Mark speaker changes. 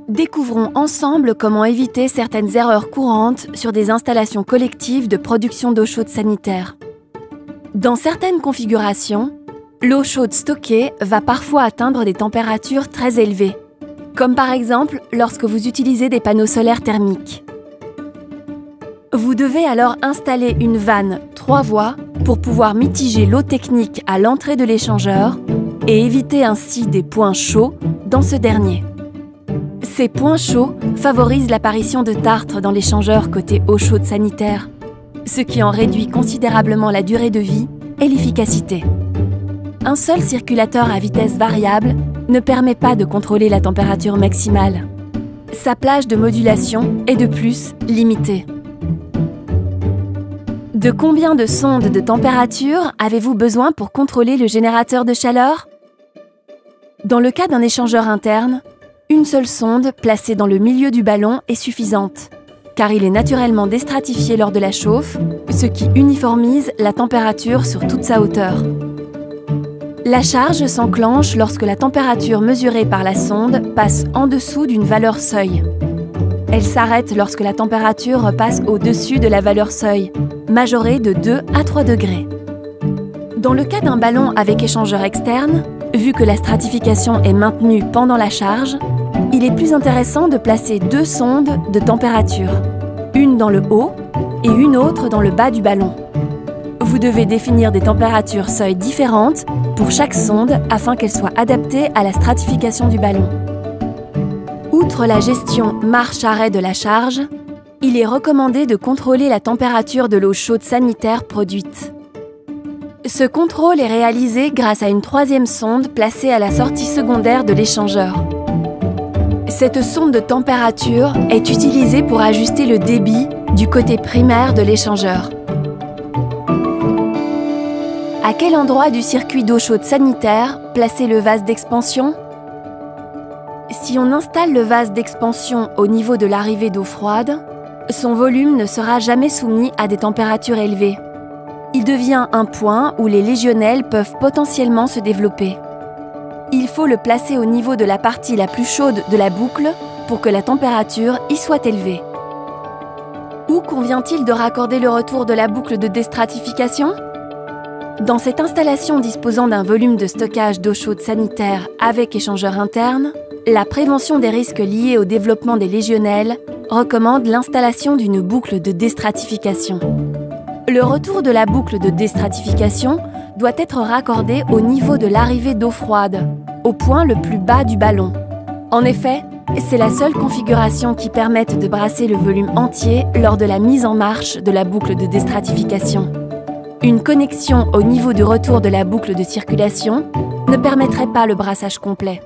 Speaker 1: Découvrons ensemble comment éviter certaines erreurs courantes sur des installations collectives de production d'eau chaude sanitaire. Dans certaines configurations, l'eau chaude stockée va parfois atteindre des températures très élevées, comme par exemple lorsque vous utilisez des panneaux solaires thermiques. Vous devez alors installer une vanne 3 voies pour pouvoir mitiger l'eau technique à l'entrée de l'échangeur et éviter ainsi des points chauds dans ce dernier. Ces points chauds favorisent l'apparition de tartres dans l'échangeur côté eau chaude sanitaire, ce qui en réduit considérablement la durée de vie et l'efficacité. Un seul circulateur à vitesse variable ne permet pas de contrôler la température maximale. Sa plage de modulation est de plus limitée. De combien de sondes de température avez-vous besoin pour contrôler le générateur de chaleur? Dans le cas d'un échangeur interne, une seule sonde placée dans le milieu du ballon est suffisante, car il est naturellement déstratifié lors de la chauffe, ce qui uniformise la température sur toute sa hauteur. La charge s'enclenche lorsque la température mesurée par la sonde passe en dessous d'une valeur seuil. Elle s'arrête lorsque la température repasse au-dessus de la valeur seuil, majorée de 2 à 3 degrés. Dans le cas d'un ballon avec échangeur externe, vu que la stratification est maintenue pendant la charge, il est plus intéressant de placer 2 sondes de température, une dans le haut et une autre dans le bas du ballon. Vous devez définir des températures seuil différentes pour chaque sonde afin qu'elles soient adaptées à la stratification du ballon. Outre la gestion marche-arrêt de la charge, il est recommandé de contrôler la température de l'eau chaude sanitaire produite. Ce contrôle est réalisé grâce à une 3e sonde placée à la sortie secondaire de l'échangeur. Cette sonde de température est utilisée pour ajuster le débit du côté primaire de l'échangeur. À quel endroit du circuit d'eau chaude sanitaire placer le vase d'expansion? Si on installe le vase d'expansion au niveau de l'arrivée d'eau froide, son volume ne sera jamais soumis à des températures élevées. Il devient un point où les légionnelles peuvent potentiellement se développer. Il faut le placer au niveau de la partie la plus chaude de la boucle pour que la température y soit élevée. Où convient-il de raccorder le retour de la boucle de déstratification? Dans cette installation disposant d'un volume de stockage d'eau chaude sanitaire avec échangeur interne, la prévention des risques liés au développement des légionnelles recommande l'installation d'une boucle de déstratification. Le retour de la boucle de déstratification doit être raccordé au niveau de l'arrivée d'eau froide, au point le plus bas du ballon. En effet, c'est la seule configuration qui permette de brasser le volume entier lors de la mise en marche de la boucle de déstratification. Une connexion au niveau du retour de la boucle de circulation ne permettrait pas le brassage complet.